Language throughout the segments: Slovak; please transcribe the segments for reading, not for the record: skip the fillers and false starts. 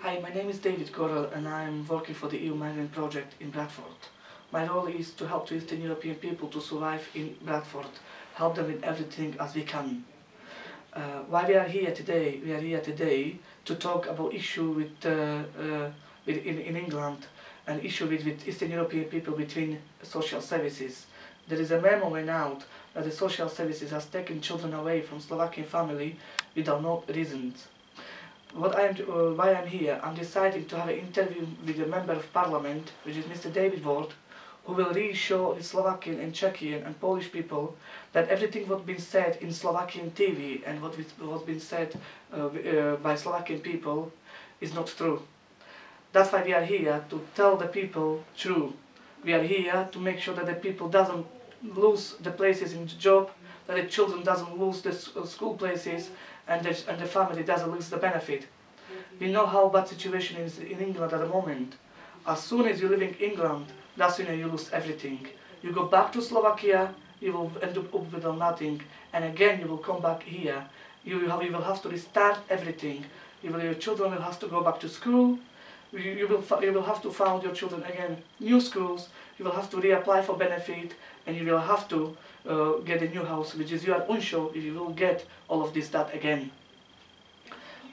Hi, my name is David Gorel and I'm working for the EU Migrant Project in Bradford. My role is to help Eastern European people to survive in Bradford, help them with everything as we can. Why we are here today? We are here today to talk about issue in England, an issue with Eastern European people between social services. There is a memo went out that the social services has taken children away from Slovakian family without no reasons. Why I'm here, I'm deciding to have an interview with a member of parliament, which is Mr. David Ward, who will reassure the Slovakian and Czechian and Polish people that everything what been said in Slovakian TV and what was been said by Slovakian people is not true. That's why we are here, to tell the people true. We are here to make sure that the people doesn't lose the places in the job, that the children doesn't lose the school places, and the family doesn't lose the benefit. We know how bad situation is in England at the moment. As soon as you live in England, that's when you lose everything. You go back to Slovakia, you will end up with nothing, and again you will come back here. You will have to restart everything. Your children will have to go back to school. You will have to found your children again new schools. You will have to reapply for benefit, and you will have to get a new house, which is you are unsure if you will get all of this that again.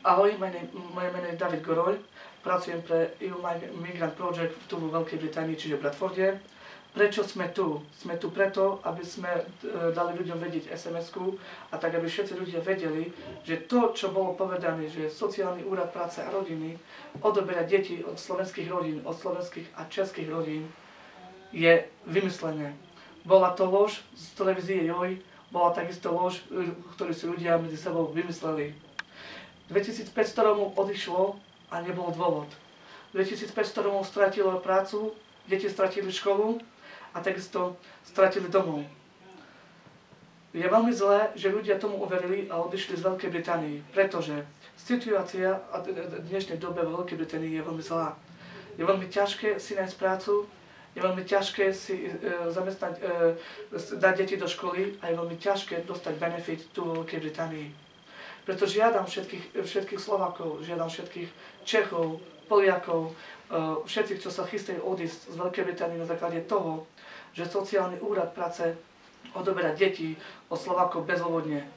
Ahoj, moje meno je David Gorol, pracujem pre EU Migrant Project tu vo Veľkej Británii, čiže v Bradforde. Prečo sme tu? Sme tu preto, aby sme dali ľuďom vedieť SMS-ku a tak, aby všetci ľudia vedeli, že to, čo bolo povedané, že Sociálny úrad práce a rodiny odoberá deti od slovenských rodín, od slovenských a českých rodín, je vymyslené. Bola to lož z televízie JOJ, bola takisto lož, ktorú si ľudia medzi sebou vymysleli. 2500 Rómov odišlo a nebol dôvod. 2500 Rómov stratilo prácu, deti stratili školu a takisto stratili domov. Je veľmi zlé, že ľudia tomu uverili a odišli z Veľkej Británii, pretože situácia v dnešnej dobe v Veľkej Británii je veľmi zlá. Je veľmi ťažké si nájsť prácu, je veľmi ťažké si dať deti do školy a je veľmi ťažké dostať benefit tu v Veľkej Británii. Preto žiadam všetkých Slovákov, žiadam všetkých Čechov, Poliakov, všetkých, čo sa chystajú odísť z Veľkej Británie na základe toho, že Sociálny úrad práce odoberá deti od Slovákov bezôvodne.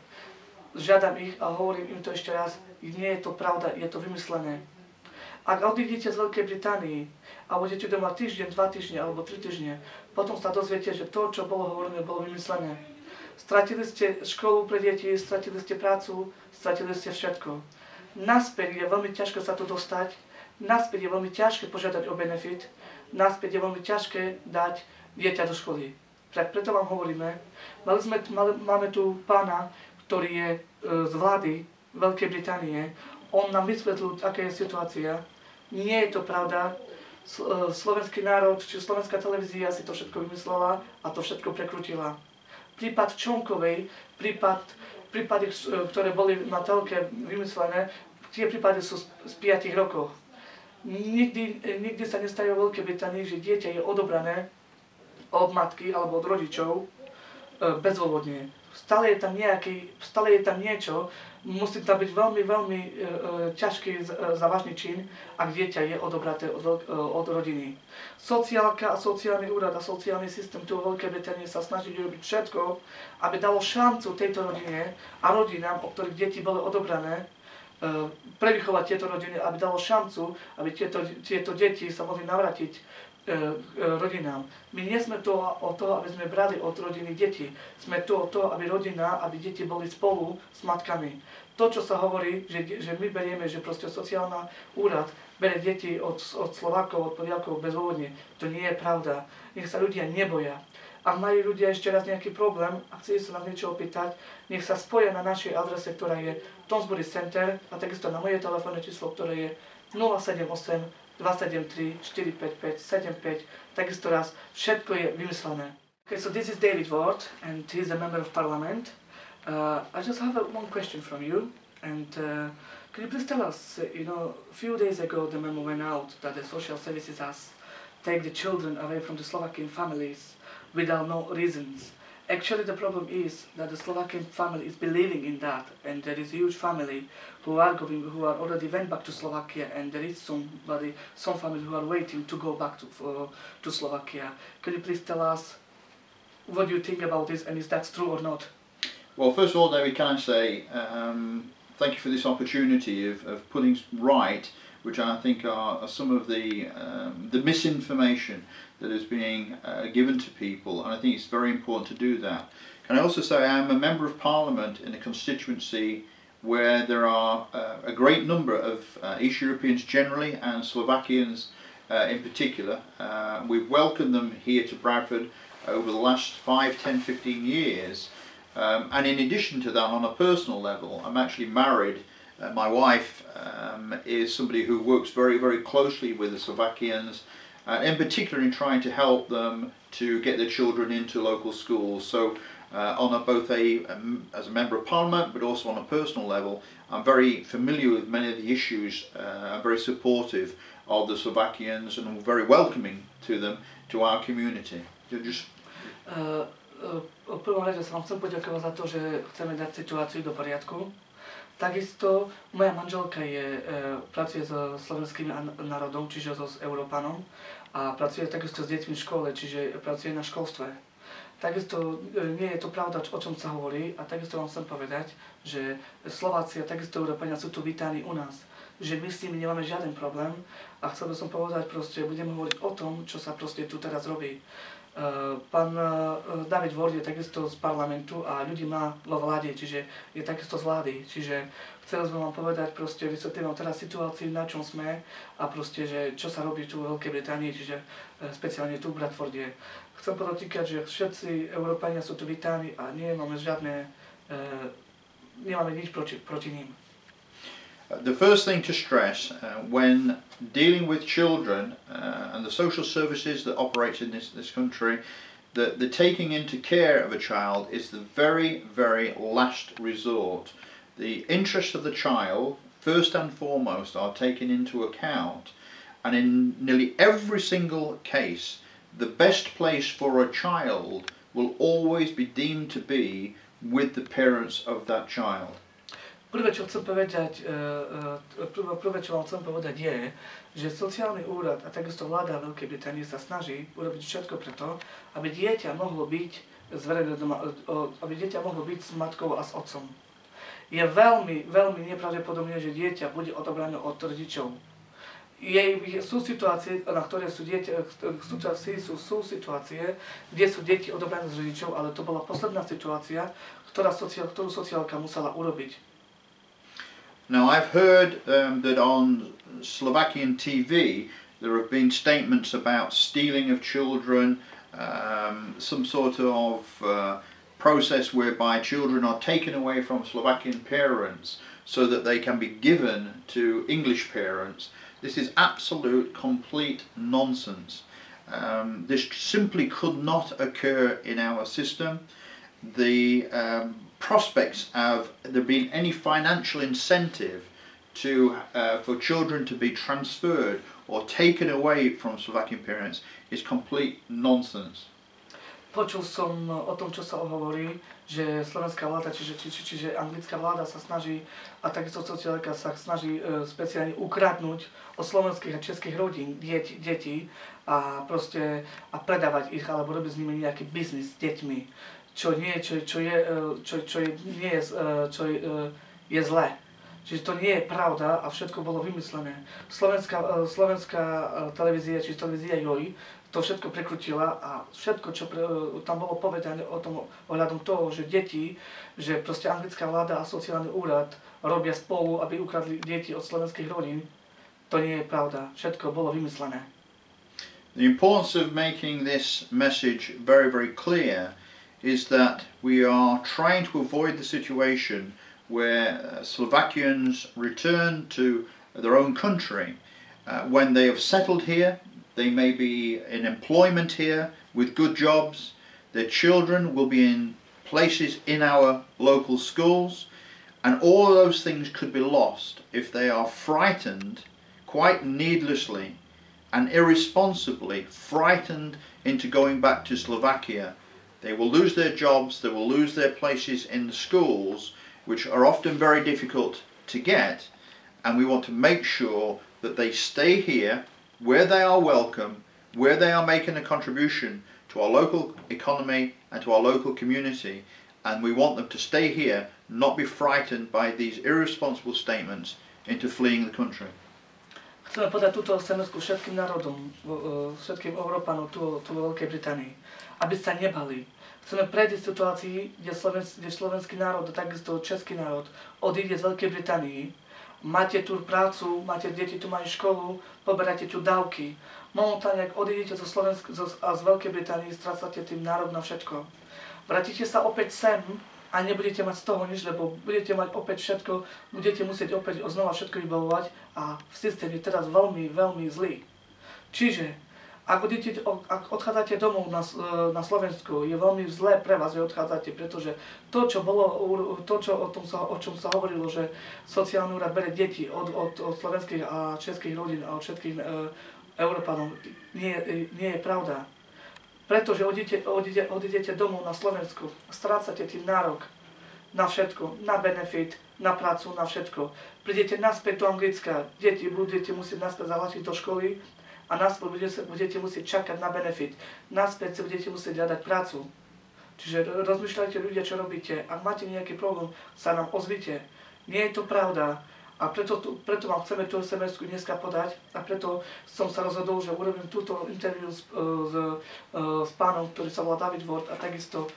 Žiadam ich a hovorím im to ešte raz, nie je to pravda, je to vymyslené. Ak odídete z Veľkej Británii a budete doma týždeň, 2 týždne alebo 3 týždne, potom sa dozviete, že to, čo bolo hovorené, bolo vymyslené. Stratili ste školu pre deti, stratili ste prácu, stratili ste všetko. Naspäť je veľmi ťažké sa tu dostať, naspäť je veľmi ťažké požiadať o benefit, naspäť je veľmi ťažké dať dieťa do školy. Preto vám hovoríme, máme tu pána, ktorý je z vlády Veľkej Británie, on nám vysvetlil, aká je situácia. Nie je to pravda, slovenský národ, či slovenská televízia si to všetko vymyslela a to všetko prekrutila. Prípad Čonkovej, prípady, ktoré boli na telke vymyslené, tie prípady sú z 5 rokov. Nikdy sa nestajú v Veľkej Británii, že dieťa je odobrané od matky alebo od rodičov bezôvodne. Stále je tam niečo, musí tam byť veľmi ťažký závažný čin, ak dieťa je odobraté od rodiny. Sociálka a sociálny úrad a sociálny systém tu vo Veľkej Británii sa snaží robiť všetko, aby dalo šancu tejto rodine a rodinám, o ktorých deti boli odobrané, prevychovať tieto rodiny, aby dalo šancu, aby tieto deti sa mohli navrátiť rodinám. My nie sme tu o to, aby sme brali od rodiny deti. Sme tu o to, aby rodina, aby deti boli spolu s matkami. To, čo sa hovorí, že my berieme, že proste sociálny úrad berie deti od Slovákov, od Poliakov bezôvodne, to nie je pravda. Nech sa ľudia neboja. Ak majú ľudia ešte raz nejaký problém a chceli sa nás niečo opýtať, nech sa spoja na našej adrese, ktorá je Tonsbury Center a takisto na moje telefónne číslo, ktoré je 078 273 455 75, takisto raz, všetko je vymyslené. Okay, so this is David Ward, and he's a member of parliament. I just have one question from you, and could you please tell us, a few days ago the memo went out that the social services has take the children away from the Slovakian families without no reasons. Actually, the problem is that the Slovakian family is believing in that, and there is a huge family who are already went back to Slovakia, and there is some family who are waiting to go back to Slovakia. Can you please tell us what you think about this, and is that true or not? Well, first of all, David, can I say thank you for this opportunity of putting right, which I think are some of the misinformation that is being given to people, and I think it's very important to do that. Can I also say I am a Member of Parliament in a constituency where there are a great number of East Europeans generally and Slovakians in particular. We've welcomed them here to Bradford over the last 5, 10, 15 years. And in addition to that, on a personal level, I'm actually married. My wife is somebody who works very, very closely with the Slovakians, in particular in trying to help them to get their children into local schools. So on as a Member of Parliament, but also on a personal level, I'm very familiar with many of the issues. I'm very supportive of the Slovakians and very welcoming to them, to our community. V prvom rade sa vám chcem poďakovať za to, že chceme dať situáciu do poriadku. Takisto moja manželka pracuje so slovenským národom, čiže so Európanom, a pracuje takisto s deťmi v škole, čiže pracuje na školstve. Takisto nie je to pravda, o čom sa hovorí, a takisto vám chcem povedať, že Slováci a takisto Európania sú tu vítaní u nás. Že my s nimi nemáme žiaden problém, a chcel by som povedať, budeme hovoriť o tom, čo sa tu teraz robí. Pán David Ward je takisto z parlamentu a ľudí má vo vláde, čiže je takisto z vlády. Čiže chcel som vám povedať, vysvetlím vám teraz situáciu, na čom sme, a že čo sa robí tu v Veľkej Británii, čiže speciálne tu v Bradforde. Chcem podotýkať, že všetci Európania sú tu vítaní a nemáme nič proti ním. The first thing to stress when dealing with children and the social services that operate in this country, the taking into care of a child is the very, very last resort. The interests of the child, first and foremost, are taken into account, and in nearly every single case, the best place for a child will always be deemed to be with the parents of that child. Prvé, čo vám chcem povedať je, že sociálny úrad a takisto vláda Veľkej Británie sa snaží urobiť všetko preto, aby dieťa mohlo byť s matkou a s otcom. Je veľmi, veľmi nepravdepodobné, že dieťa bude odobrané od rodičov. Sú situácie, kde sú deti odobrané z rodičov, ale to bola posledná situácia, ktorú sociálka musela urobiť. Now, I've heard that on Slovakian TV there have been statements about stealing of children, some sort of process whereby children are taken away from Slovakian parents so that they can be given to English parents. This is absolute, complete nonsense. This simply could not occur in our system. The prospects of there being any financial incentive for children to be transferred or taken away from Slovakian parents is complete nonsense. Počul som o tom, čo sa hovorí, že slovenská vláda, čiže anglická vláda sa snaží, a takisto sociálka sa snaží speciálne ukradnúť od slovenských a českých rodín deti a predávať ich alebo robiť s nimi nejaký biznis s deťmi. Čo je zlé. Čiže to nie je pravda a všetko bolo vymyslené. Slovenská televízia, čiže televízia JOJ, to všetko prekrutila a všetko, čo tam bolo povedané ohľadom toho, že anglická vláda a sociálny úrad robia spolu, aby ukradli deti od slovenských rodín, to nie je pravda. Všetko bolo vymyslené. The importance of making this message very, very clear is that we are trying to avoid the situation where Slovakians return to their own country. When they have settled here, they may be in employment here with good jobs. Their children will be in places in our local schools, and all of those things could be lost if they are frightened, quite needlessly and irresponsibly frightened into going back to Slovakia They will lose their jobs, they will lose their places in the schools, which are often very difficult to get, and we want to make sure that they stay here where they are welcome, where they are making a contribution to our local economy and to our local community, and we want them to stay here, not be frightened by these irresponsible statements into fleeing the country. Chceme podať túto SMS-ku všetkým národom, všetkým Európanom tu vo Veľkej Británii, aby sa nebali. Chceme prejsť situácii, kde slovenský národ a takisto český národ odíde z Veľkej Británii. Máte tu prácu, máte deti, tu majú školu, poberáte tu dávky. Momentálne, ak odídete z Veľkej Británii, strácate tým národ na všetko. Vrátite sa opäť sem a nebudete mať z toho nič, lebo budete mať opäť všetko, budete musieť opäť znova všetko vybavovať a systém je teraz veľmi, veľmi zlý. Čiže, ak odchádzate domov na Slovensku, je veľmi zlé pre vás, že odchádzate, pretože to, o čom sa hovorilo, že sociálny úrad bere deti od slovenských a českých rodín a od všetkých Európanov, nie je pravda. Pretože odídete domov na Slovensku, strácate tým nárok na všetko, na benefit, na prácu, na všetko. Prídete naspäť do Anglicka, deti budete musieť naspäť zahlásiť do školy a naspäť budete musieť čakať na benefit. Naspäť si budete musieť hľadať prácu. Čiže rozmýšľajte ľudia, čo robíte. Ak máte nejaký problém, sa nám ozvite. Nie je to pravda. A preto vám chceme tú SMS-ku dneska podať a preto som sa rozhodol, že urobím túto interview s pánom, ktorý sa volá David Ward a takisto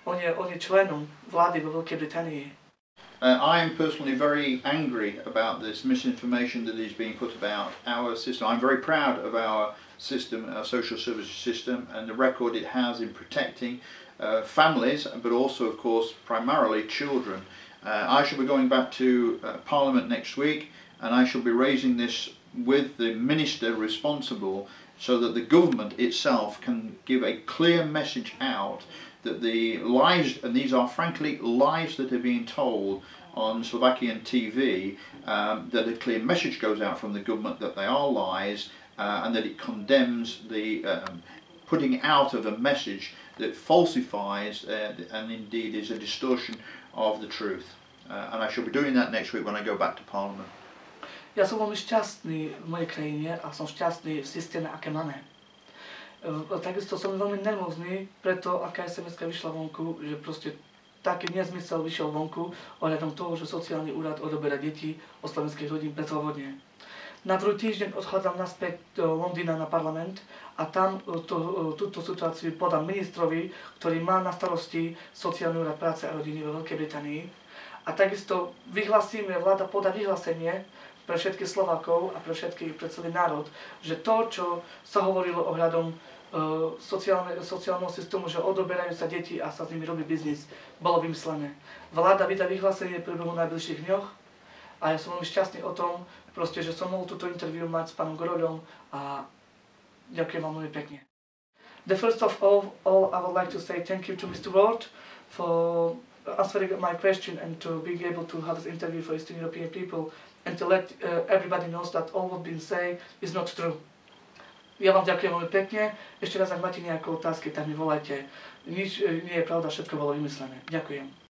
on je členom vlády vo Veľkej Británii. I am personally very angry about this misinformation that is being put about our system. I'm very proud of our system, our social services system, and the record it has in protecting families, but also, of course, primarily children. I shall be going back to Parliament next week, and I shall be raising this with the minister responsible so that the government itself can give a clear message out that the lies, and these are frankly lies that are being told on Slovakian TV, that a clear message goes out from the government that they are lies, and that it condemns the putting out of a message that falsifies and indeed is a distortion of the truth. And I shall be doing that next week when I go back to Parliament. Ja som veľmi šťastný v mojej krajine a som šťastný v systéme, aké máme. Takisto som veľmi nervózny, preto aká SMS-ka vyšla vonku, že proste taký nezmysel vyšiel vonku ohľadom toho, že sociálny úrad odoberá deti od slovenských rodín bezodvodne. Na druhý týždeň odchádzam naspäť do Londýna na parlament a tam túto situáciu podám ministrovi, ktorý má na starosti sociálny úrad práce a rodiny vo Veľkej Británii. A takisto vláda podá vyhlásenie pre všetkých Slovákov a pre celý národ, že to, čo sa hovorilo ohľadom sociálneho systému, že odoberajú sa deti a sa s nimi robí biznis, bolo vymyslené. Vláda vydá vyhlásenie v priebehu najbližších dňoch a ja som veľmi šťastný o tom, proste, že som mohol túto interview mať s pánom Goroľom a ďakujem vám veľmi pekne. The first of all, I would like to say thank you to Mr. Ward for answering my question and to being able to have this interview for Eastern European people and to let everybody knows that all what been saying is not true. Ja vám ďakujem veľmi pekne. Ešte raz, ak máte nejaké otázky, tak mi volajte. Nič nie je pravda, všetko bolo vymyslené. Ďakujem.